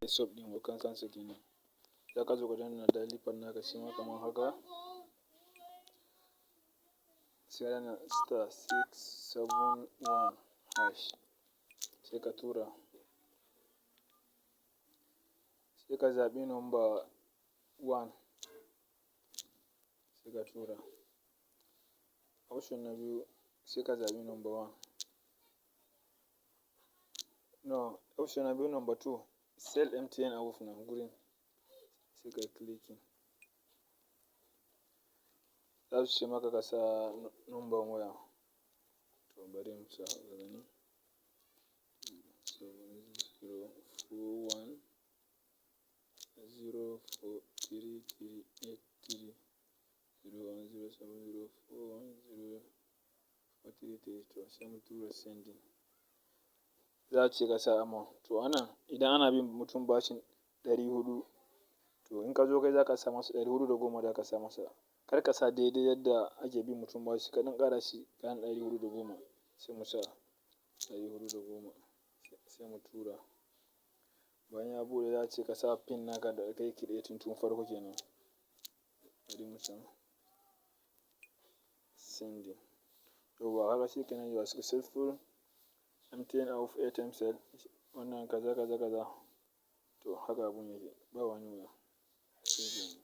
yi sub ɗin wakansansa kenan. Za ka zo ka danna daily pass naka shi ma kamar haka. Sai ka danna *671#. Sai ka tura. Sai ka zaɓi number 1. Sai ka tura. Option na biyu sai ka zaɓi number 1. No, option na biyu number 2. Sell MTN a off nan gurin. Sai ka yi clicking. Za su ce maka ka sa number waya. To bari mu sa ka gani. 7041 043383 010704104333. To sai mu tura sending. Za a ce ka sa amount. To anan idan ana bin mutum bashin 400, to in ka zo kai za ka sa masa 410 za ka sa masa. Kar ka sa daidai yadda ake bin mutum bashi, ka ɗan ƙara shi kan 410. Sai mu sa 410 sai mu tura. Bayan ya buɗe za a ce ka sa pin naka da kai creating tun farko kenan. Bari mu sa sending. Yauwa haka shi kenan you are successful. MTN off airtime sale. Wannan kaza. To haka abun yake. Ba wani wuya. Sai kenan.